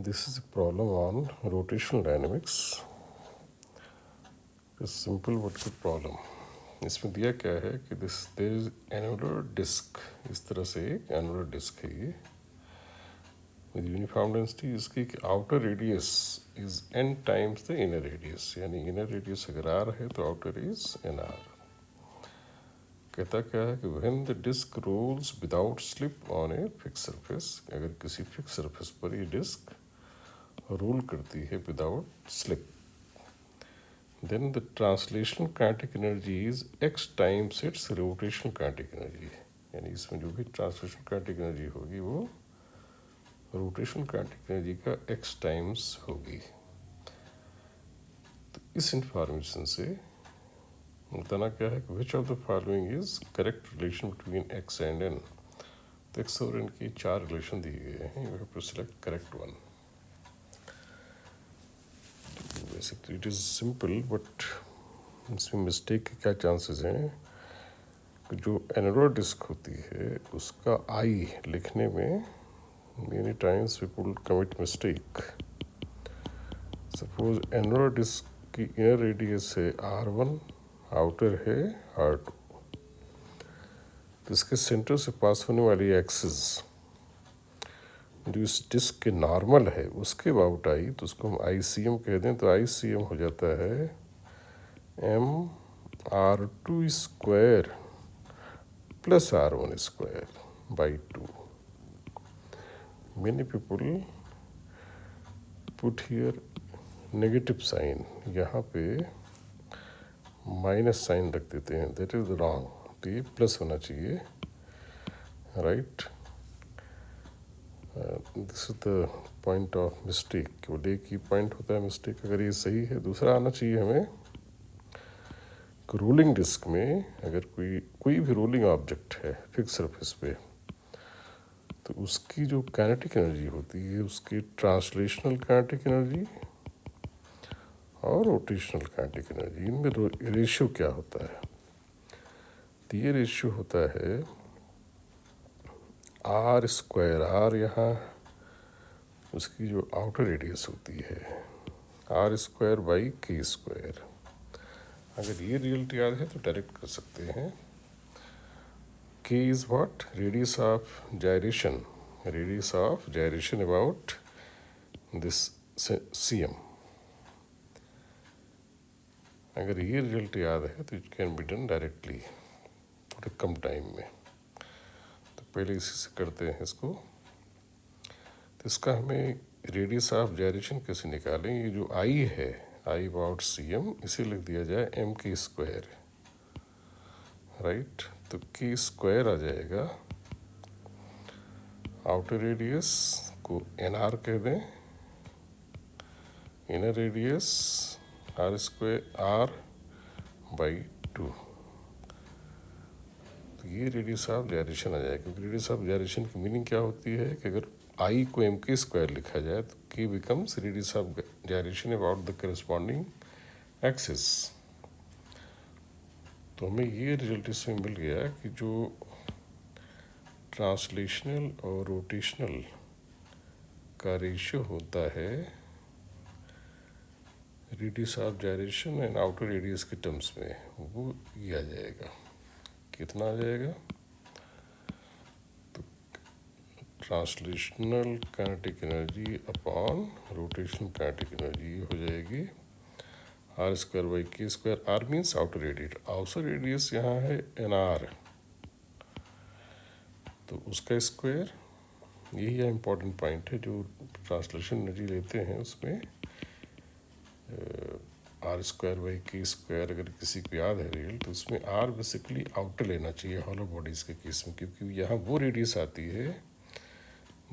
This is a problem on rotational dynamics. It's simple but good problem. इसमें दिया क्या है कि there is annular disk. इस तरह से एक annular disk है ये with uniform density. इसकी outer radius is n times the inner radius. यानी inner radius अगर r है तो outer is nr. कहता क्या है कि when the disk rolls without slip on a fixed surface, अगर किसी fixed surface पर ये disk रोल करती है without slip, then the translational kinetic energy is x times its rotational kinetic energy. यानी इसमें जो भी ट्रांसलेशनल काइनेटिक एनर्जी होगी वो रोटेशनल काइनेटिक एनर्जी का एक्स टाइम्स होगी. तो इस इंफॉर्मेशन से बताना क्या है कि which of the following is correct relation between x and n. तो एक्स और एन की 4 रिलेशन दिए गए हैं. You have to select correct one. Basically it is simple but इसमें मिस्टेक के क्या चांसेस हैं कि जो एनुलर डिस्क होती है उसका आई लिखने में many times people commit mistake. Suppose annular disc की इनर रेडियस है r1, आउटर है r2, तो इसके सेंटर से पास होने वाली एक्सिस जो इस डिस्क के नॉर्मल है उसके अबाउट आई, तो उसको हम आई सी एम कह दें. तो आई सी एम हो जाता है m/r2 square plus r1 square by 2. Many people put here negative sign, यहाँ पे माइनस साइन रख देते हैं. That is wrong. तो ये प्लस होना चाहिए. Right. This is the point of mistake. केवल एक ही पॉइंट होता है मिस्टेक अगर ये सही है. दूसरा आना चाहिए हमें रोलिंग डिस्क में अगर कोई भी रोलिंग ऑब्जेक्ट है फिक्स सरफेस पे, तो उसकी जो काइनेटिक एनर्जी होती है उसकी ट्रांसलेशनल काइनेटिक एनर्जी और रोटेशनल काइनेटिक एनर्जी, इनमें रेशियो क्या होता है. तो ये रेशियो होता है आर स्क्वायर. आर यहाँ उसकी जो आउटर रेडियस होती है are square by K square. अगर ये रिजल्ट याद है तो डायरेक्ट कर सकते हैं. K is what? Radius of gyration. Radius of gyration about this C M. अगर ये रिजल्ट याद है तो it can be done directly थोड़े कम टाइम में. तो पहले इसी से करते हैं इसको. तो इसका हमें रेडियस ऑफ जायरेशन कैसे निकालें. ये जो आई है आई अबाउट सी एम, इसे लिख दिया जाए एम के स्क्वायर. राइट. तो के स्क्वायर आ जाएगा. आउटर रेडियस को एन आर कह दें, inner radius R square R by 2. तो ये रेडियस ऑफ जायरेशन आ जाएगा. क्योंकि रेडियस ऑफ जायरेशन की मीनिंग क्या होती है कि अगर आई को एम के स्क्वायर लिखा जाए तो के becomes radius of gyration about the corresponding axis. तो हमें ये रिजल्ट इसमें मिल गया कि जो ट्रांसलेशनल और रोटेशनल का रेशियो होता है radius of gyration and outer radius के टर्म्स में, वो ये आ जाएगा. कितना आ जाएगा? तो translational kinetic energy upon rotational kinetic energy हो जाएगी R square by K square. R means outer radius. Outer radius यहाँ है एन आर, तो उसका स्क्वायर. यही इम्पॉर्टेंट पॉइंट है जो ट्रांसलेशन एनर्जी लेते हैं उसमें are square by K square. अगर किसी को याद है रियल तो उसमें आर बेसिकली आउटर लेना चाहिए हॉलो बॉडीज़ के केस में, क्योंकि यहाँ वो रेडियस आती है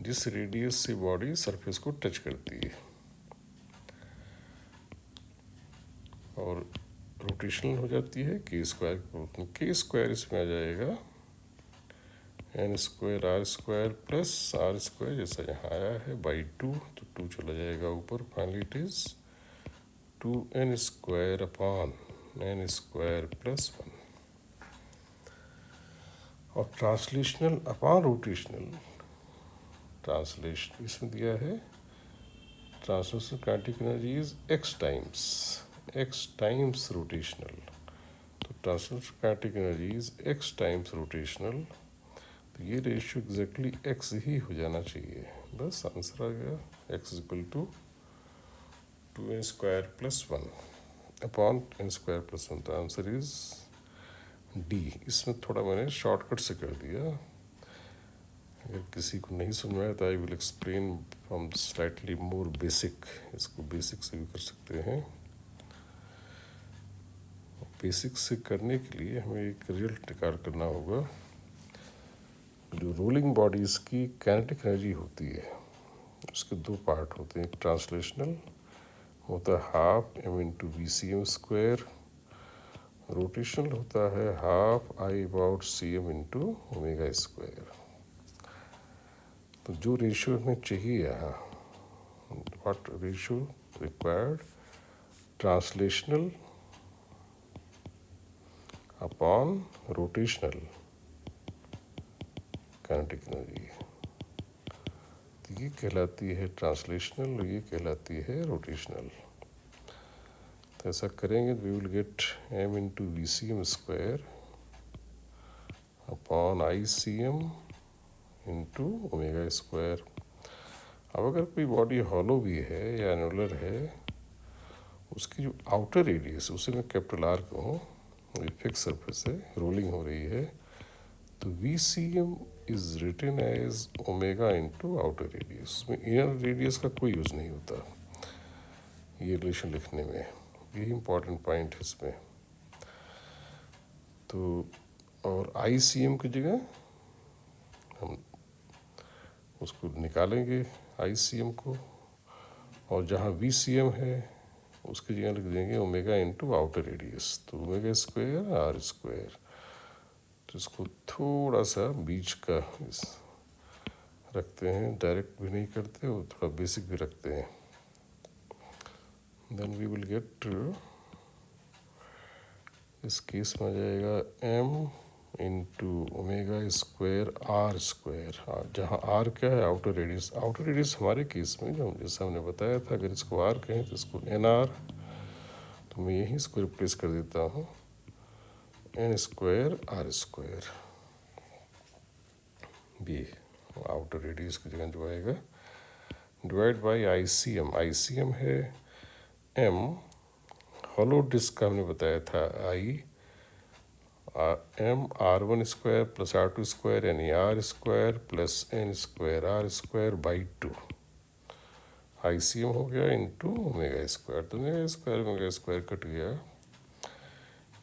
जिस रेडियस से बॉडी सरफेस को टच करती है. और रोटेशनल हो जाती है के स्क्वायर. के स्क्वायर इसमें आ जाएगा n square R square plus R square जैसा यहाँ आया है बाई 2. तो 2 चला जाएगा ऊपर. Finally it is 2n square upon n square plus 1. और ट्रांसलेशनल अपॉन रोटेशनल. ट्रांसलेशन इसमें दिया है translational kinetic energy is x times rotational. तो translational kinetic energy is x times rotational. तो ये रेशियो एग्जैक्टली x ही हो जाना चाहिए। बस आंसर आ गया, x is equal to 2n² + 1 upon n² + 1। तो आंसर इज डी। इसमें थोड़ा मैंने शॉर्टकट से कर दिया। अगर किसी को नहीं समझ में आया तो I will explain from slightly more basic. इसको बेसिक से भी कर सकते हैं। बेसिक से करने के लिए हमें एक रिजल्ट निकाल करना होगा। जो रोलिंग बॉडीज़ की काइनेटिक एनर्जी होती है उसके दो पार्ट होते हैं। एक ट्रांसलेशनल होता है ½ m × VCm², रोटेशनल होता है ½I/cm × ω²। तो जो रेशियो हमें चाहिए यहाँ, what ratio required, translational upon rotational kinetic energy, तो ये कहलाती है ट्रांसलेशनल और ये कहलाती है रोटेशनल। तो ऐसा करेंगे तो we will get m × VCm² upon ICM × ω²। अब अगर कोई बॉडी हॉलो भी है या एनुलर है, उसकी जो आउटर रेडियस उसे मैं कैपिटल R कहूँ, फिक्स सरफेस है, रोलिंग हो रही है, तो VCM is written as ω × outer radius. उसमें इनर रेडियस का कोई यूज़ नहीं होता ये रिलेशन लिखने में। यही इम्पॉर्टेंट पॉइंट है इसमें। तो और ICM की जगह हम उसको निकालेंगे ICM को, और जहाँ VCM है उसकी जगह लिख देंगे ω × आउटर रेडियस, तो ω²R²। तो इसको थोड़ा सा बीच का रखते हैं, डायरेक्ट भी नहीं करते और थोड़ा बेसिक भी रखते हैं। देन वी विल गेट, इस केस में आ जाएगा m × ω²R²। जहाँ R क्या है, आउटर रेडियस। आउटर रेडियस हमारे केस में जो जैसा हमने बताया था, अगर इसको R कहें तो इसको NR, तो मैं यही इसको रिप्लेस कर देता हूँ n² R²। B outer radius की जगह जो आएगा, डिवाइड बाई ICM है m, हॉलो डिस्क का हमने बताया था I, m R1² + R2² यानी R² + n²R²/2 ICM हो गया × ω²। तो ω² कट गया,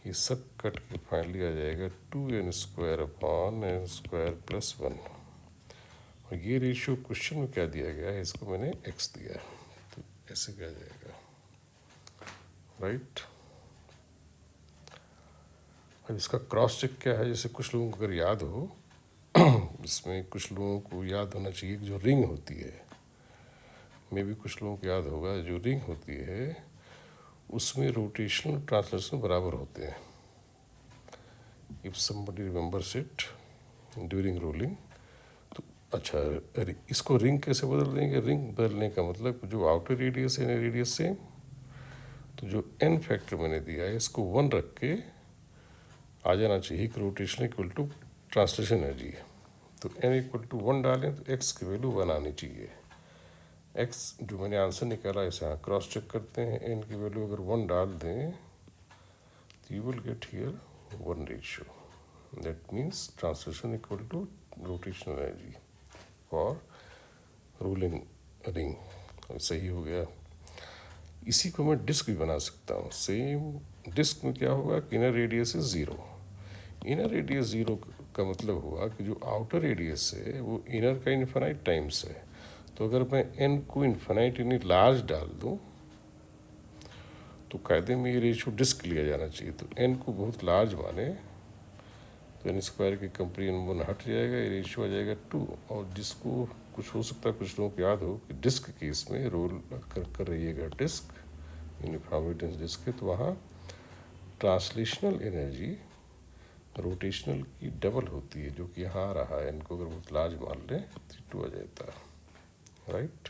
ये सब कट के फाइनली आ जाएगा 2n² अपॉन n² + 1। और ये रेशियो क्वेश्चन में क्या दिया गया है, इसको मैंने x दिया, तो ऐसे क्या जाएगा, राइट। अब इसका क्रॉस चेक क्या है, जैसे कुछ लोगों को अगर याद हो इसमें कुछ लोगों को याद होना चाहिए कि जो रिंग होती है, मे भी कुछ लोगों को याद होगा, जो रिंग होती है उसमें रोटेशनल ट्रांसलेशनल बराबर होते हैं। If somebody remembers it during rolling. तो अच्छा, इसको रिंग कैसे बदल देंगे? रिंग बदलने का मतलब जो आउटर रेडियस है, इनर रेडियस सेम, तो जो n फैक्टर मैंने दिया है इसको 1 रख के आ जाना चाहिए कि rotation equal to translation energy. तो n = 1 डालें तो x की वैल्यू 1 आनी चाहिए। x जो मैंने आंसर निकाला, इसे यहाँ क्रॉस चेक करते हैं। n की वैल्यू अगर 1 डाल दें तो you will get here 1 ratio. That means translation equal to rotational energy for rolling ring. सही हो गया। इसी को मैं डिस्क भी बना सकता हूँ। सेम डिस्क में क्या होगा कि inner radius is 0। Inner radius 0 का मतलब हुआ कि जो आउटर रेडियस है वो इनर का इन्फिनाइट टाइम्स है। तो अगर मैं n को इन्फिनाइट यानी लार्ज डाल दूँ तो कायदे में ये रेशियो डिस्क लिया जाना चाहिए। तो n को बहुत लार्ज माने तो n² के कंपेरिजन 1 हट जाएगा, ये रेशियो आ जाएगा 2। और जिसको कुछ हो सकता है कुछ लोगों को याद हो कि डिस्क केस में रोल कर रहिएगा डिस्क, यूनिफॉर्म डिस्क है, तो वहाँ ट्रांसलेशनल एनर्जी रोटेशनल की डबल होती है, जो कि यहाँ आ रहा है। इनको अगर बहुत लार्ज मान लें तो 2 आ जाता है, राइट।